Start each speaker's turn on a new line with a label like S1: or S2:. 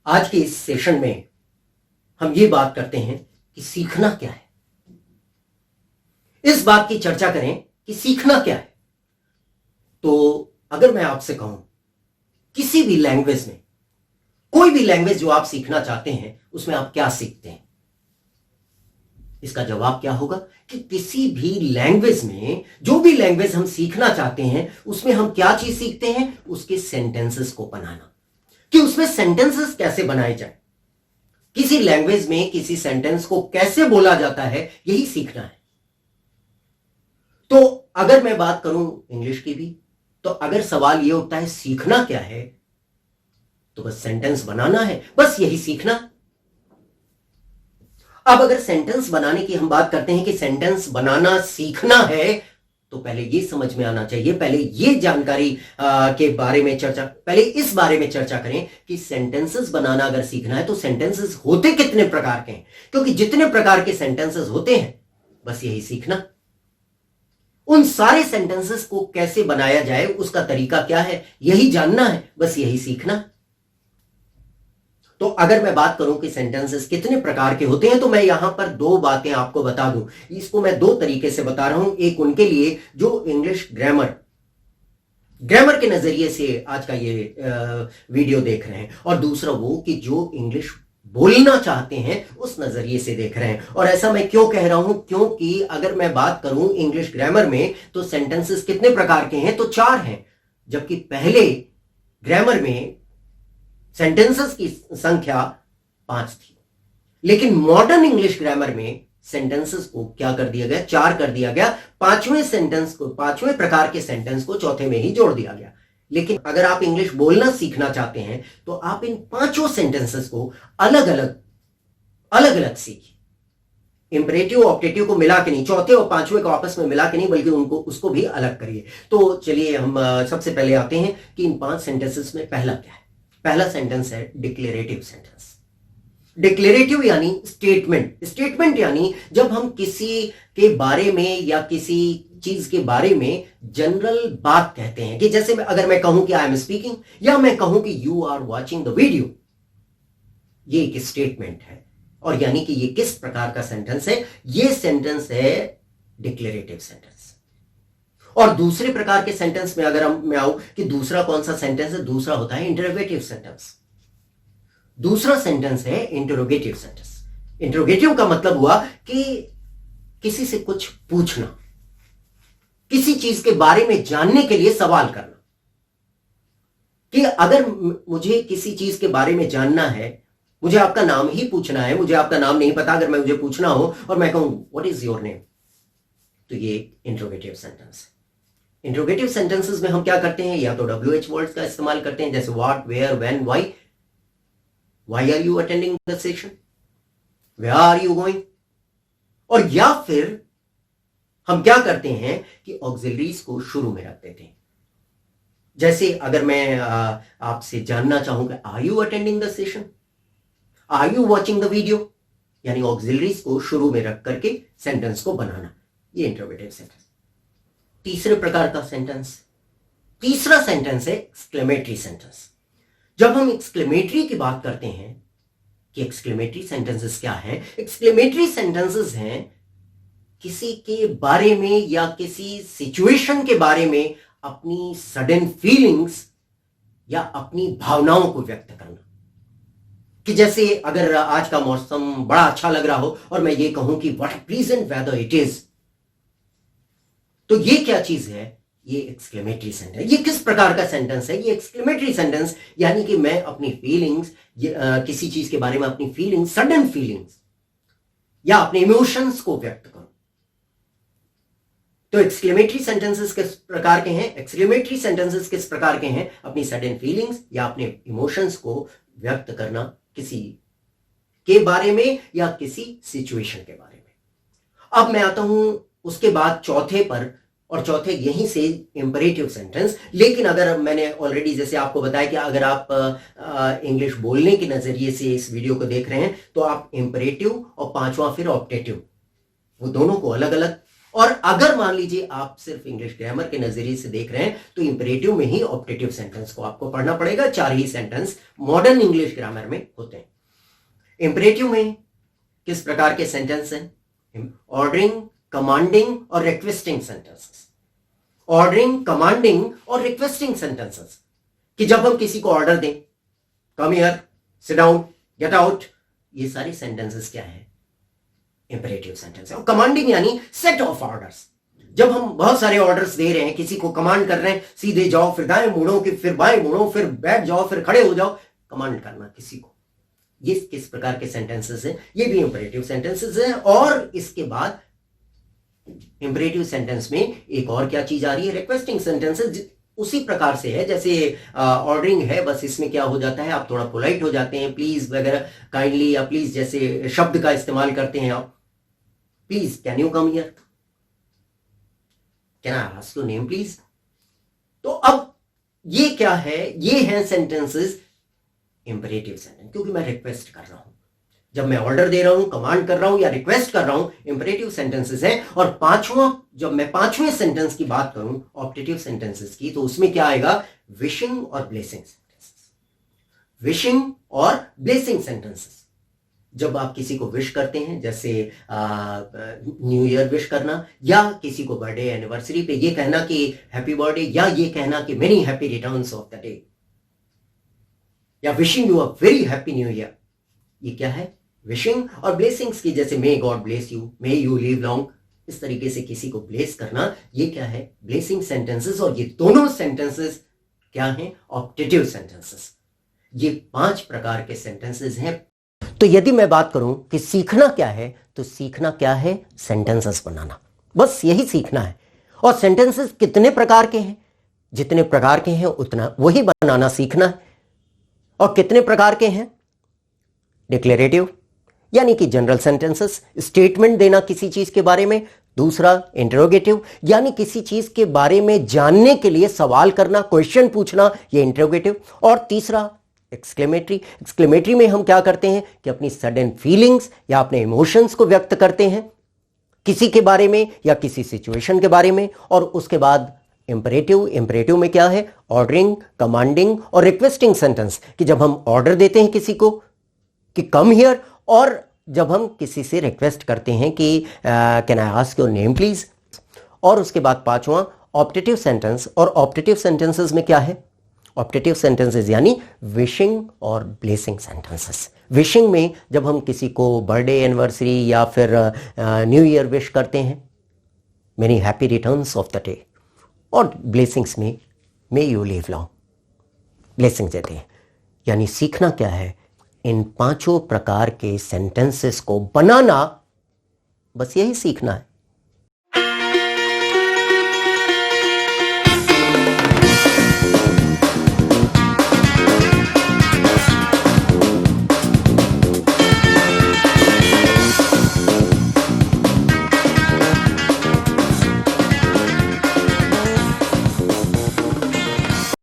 S1: आज के इस सेशन में हम ये बात करते हैं कि सीखना क्या है। इस बात की चर्चा करें कि सीखना क्या है। तो अगर मैं आपसे कहूं किसी भी लैंग्वेज में, कोई भी लैंग्वेज जो आप सीखना चाहते हैं, उसमें आप क्या सीखते हैं, इसका जवाब क्या होगा कि किसी भी लैंग्वेज में, जो भी लैंग्वेज हम सीखना चाहते हैं, उसमें हम क्या चीज सीखते हैं, उसके सेंटेंसेस को बनाना, कि उसमें सेंटेंसेस कैसे बनाए जाए, किसी लैंग्वेज में किसी सेंटेंस को कैसे बोला जाता है, यही सीखना है। तो अगर मैं बात करूं इंग्लिश की भी, तो अगर सवाल यह उठता है सीखना क्या है, तो बस सेंटेंस बनाना है, बस यही सीखना। अब अगर सेंटेंस बनाने की हम बात करते हैं कि सेंटेंस बनाना सीखना है, तो पहले ये समझ में आना चाहिए, पहले ये जानकारी के बारे में चर्चा, पहले इस बारे में चर्चा करें कि सेंटेंसेस बनाना अगर सीखना है तो सेंटेंसेस होते कितने प्रकार के हैं, क्योंकि जितने प्रकार के सेंटेंसेस होते हैं, बस यही सीखना। उन सारे सेंटेंसेस को कैसे बनाया जाए, उसका तरीका क्या है, यही जानना है, बस यही सीखना। तो अगर मैं बात करूं कि सेंटेंसेस कितने प्रकार के होते हैं, तो मैं यहां पर दो बातें आपको बता दूं। इसको मैं दो तरीके से बता रहा हूं। एक उनके लिए जो इंग्लिश ग्रामर के नजरिए से आज का ये वीडियो देख रहे हैं, और दूसरा वो कि जो इंग्लिश बोलना चाहते हैं उस नजरिए से देख रहे हैं। और ऐसा मैं क्यों कह रहा हूं, क्योंकि अगर मैं बात करूं इंग्लिश ग्रामर में, तो सेंटेंसेस कितने प्रकार के हैं, तो 4 हैं, जबकि पहले ग्रामर में सेंटेंसेस की संख्या 5 थी। लेकिन मॉडर्न इंग्लिश ग्रामर में सेंटेंसेस को क्या कर दिया गया, 4 कर दिया गया। पांचवें प्रकार के सेंटेंस को चौथे में ही जोड़ दिया गया। लेकिन अगर आप इंग्लिश बोलना सीखना चाहते हैं, तो आप इन 5 सेंटेंसेस को अलग अलग सीखिए। इंपरेटिव ऑब्जेक्टिव को मिला के नहीं, चौथे और पांचवें को आपस में मिला के नहीं, बल्कि उसको भी अलग करिए। तो चलिए हम सबसे पहले आते हैं कि इन 5 सेंटेंसेस में पहला क्या है। पहला सेंटेंस है डिक्लेरेटिव सेंटेंस। डिक्लेरेटिव यानी स्टेटमेंट यानी जब हम किसी के बारे में या किसी चीज के बारे में जनरल बात कहते हैं, कि जैसे अगर मैं कहूं कि आई एम स्पीकिंग, या मैं कहूं कि you are watching the video, ये एक स्टेटमेंट है। और यानी कि ये किस प्रकार का सेंटेंस है, ये सेंटेंस है डिक्लेरेटिव सेंटेंस। और दूसरे प्रकार के सेंटेंस में अगर मैं आऊं कि दूसरा कौन सा सेंटेंस है, दूसरा होता है इंटरोगेटिव सेंटेंस। दूसरा सेंटेंस है इंटरोगेटिव सेंटेंस। इंटरोगेटिव का मतलब हुआ कि किसी से कुछ पूछना, किसी चीज के बारे में जानने के लिए सवाल करना। कि अगर मुझे किसी चीज के बारे में जानना है, मुझे आपका नाम ही पूछना है, मुझे आपका नाम नहीं पता, अगर मैं मुझे पूछना हो और मैं कहूं व्हाट इज योर नेम, तो ये इंटरोगेटिव सेंटेंस है। इंटरोगेटिव सेंटेंसेस में हम क्या करते हैं, या तो WH वर्ड्स का इस्तेमाल करते हैं, जैसे what, where, when, why are you attending the session, where are you going. और या फिर हम क्या करते हैं कि ऑक्सिलरीज को शुरू में रख देते हैं। जैसे अगर मैं आपसे जानना चाहूं कि are you attending the session, are you watching the video, यानी ऑक्सिलरीज को शुरू में रख करके सेंटेंस को बनाना, ये इंटरोगेटिव सेंटेंस। तीसरे प्रकार का सेंटेंस, तीसरा सेंटेंस है एक्सक्लेमेटरी सेंटेंस। जब हम एक्सक्लेमेटरी की बात करते हैं कि एक्सक्लेमेटरी सेंटेंसेस क्या है, एक्सक्लेमेटरी सेंटेंसेस हैं किसी के बारे में या किसी सिचुएशन के बारे में अपनी सडन फीलिंग्स या अपनी भावनाओं को व्यक्त करना। कि जैसे अगर आज का मौसम बड़ा अच्छा लग रहा हो और मैं ये कहूं कि what a pleasant whether it is, तो ये क्या चीज है, ये एक्सक्लेमेटरी सेंटेंस। ये किस प्रकार का सेंटेंस है, ये एक्सक्लेमेटरी सेंटेंस, यानी कि मैं अपनी फीलिंग्स, किसी चीज के बारे में अपनी फीलिंग्स, सडन फीलिंग्स या अपने इमोशंस को व्यक्त करूं। तो एक्सक्लेमेटरी सेंटेंसेस किस प्रकार के हैं, एक्सक्लेमेटरी सेंटेंसेस किस प्रकार के हैं, अपनी सडन फीलिंग्स या अपने इमोशंस को व्यक्त करना किसी के बारे में या किसी सिचुएशन के बारे में। अब मैं आता हूं उसके बाद चौथे पर, और चौथे यहीं से इंपरेटिव सेंटेंस। लेकिन अगर मैंने ऑलरेडी जैसे आपको बताया कि अगर आप इंग्लिश बोलने के नजरिए से इस वीडियो को देख रहे हैं, तो आप इंपरेटिव और 5वां फिर ऑप्टेटिव, वो दोनों को अलग अलग और अगर मान लीजिए आप सिर्फ इंग्लिश ग्रामर के नजरिए से देख रहे हैं तो इंपरेटिव में ही ऑप्टेटिव सेंटेंस को आपको पढ़ना पड़ेगा। 4 ही सेंटेंस मॉडर्न इंग्लिश ग्रामर में होते हैं। इंपरेटिव में किस प्रकार के सेंटेंस हैं? ऑर्डरिंग, कमांडिंग और रिक्वेस्टिंग सेंटेंसेस। ऑर्डरिंग, कमांडिंग और रिक्वेस्टिंग सेंटेंसेस, कि जब हम किसी को ऑर्डर दें, come here, sit down, get out, ये सारी सेंटेंसेस क्या है? इंपरेटिव सेंटेंस है। और कमांडिंग यानी सेट ऑफ ऑर्डर्स, जब हम बहुत सारे ऑर्डर्स दे रहे हैं, किसी को कमांड कर रहे हैं, सीधे जाओ, फिर दाएं मुड़ो, फिर बाएं मुड़ो, फिर बैठ जाओ, फिर खड़े हो जाओ, कमांड करना किसी को, ये किस प्रकार के सेंटेंसेस हैं? ये भी इंपरेटिव सेंटेंसेस हैं। और इसके बाद इंपरेटिव सेंटेंस में एक और क्या चीज आ रही है? Requesting sentences. उसी प्रकार से है जैसे ऑर्डरिंग है, बस इसमें क्या हो जाता है, आप थोड़ा पोलाइट हो जाते हैं, प्लीज वगैरह, काइंडली या प्लीज जैसे शब्द का इस्तेमाल करते हैं आप। Please can you come here, can I ask your name please. तो अब ये क्या है? ये हैं सेंटेंसेस इंपरेटिव सेंटेंस, क्योंकि मैं रिक्वेस्ट कर रहा हूं। जब मैं ऑर्डर दे रहा हूं, कमांड कर रहा हूं या रिक्वेस्ट कर रहा हूं, इंपरेटिव सेंटेंसेस हैं। और पांचवा, जब मैं पांचवें सेंटेंस की बात करूं ऑप्टेटिव सेंटेंसेस की, तो उसमें क्या आएगा? विशिंग और ब्लेसिंग सेंटेंसेस। विशिंग और ब्लेसिंग सेंटेंसेस, जब आप किसी को विश करते हैं, जैसे न्यू ईयर विश करना, या किसी को बर्थडे एनिवर्सरी पे ये कहना कि हैप्पी बर्थडे, या ये कहना कि many happy returns of the day, या wishing you a very happy new year, ये क्या है? विशिंग। और ब्लेसिंग्स की, जैसे may God bless you, may you live long, इस तरीके से किसी को ब्लेस करना, ये क्या है? Blessing sentences. और ये दोनों सेंटेंसेस क्या हैं? Optative sentences. ये 5 प्रकार के सेंटेंसेस हैं। तो यदि मैं बात करूं कि सीखना क्या है, तो सीखना क्या है? सेंटेंसेस बनाना, बस यही सीखना है। और सेंटेंसेस कितने प्रकार के हैं? जितने प्रकार के हैं उतना वही बनाना सीखना है। और कितने प्रकार के हैं? डिक्लेरेटिव यानी कि जनरल सेंटेंसेस, स्टेटमेंट देना किसी चीज के बारे में। दूसरा इंटरोगेटिव यानी किसी चीज के बारे में जानने के लिए सवाल करना, क्वेश्चन पूछना, ये इंटरोगेटिव। और तीसरा एक्सक्लेमेटरी। एक्सक्लेमेटरी में हम क्या करते हैं कि अपनी सडन फीलिंग्स या अपने इमोशंस को व्यक्त करते हैं किसी के बारे में या किसी सिचुएशन के बारे में। और उसके बाद इंपरेटिव। इंपरेटिव में क्या है? ऑर्डरिंग, कमांडिंग और रिक्वेस्टिंग सेंटेंस, कि जब हम ऑर्डर देते हैं किसी को कि कम हियर, और जब हम किसी से रिक्वेस्ट करते हैं कि can I ask your name please. और उसके बाद पांचवा ऑप्टेटिव सेंटेंस। और ऑप्टेटिव सेंटेंसेस में क्या है? ऑप्टेटिव सेंटेंसेस यानी विशिंग और ब्लेसिंग सेंटेंसेस। विशिंग में जब हम किसी को बर्थडे एनिवर्सरी या फिर न्यू ईयर विश करते हैं, many happy returns of the day. और ब्लेसिंग्स में मे यू लिव लॉन्ग, ब्लेसिंग देते हैं। यानी सीखना क्या है? इन 5 प्रकार के सेंटेंसेस को बनाना, बस यही सीखना है।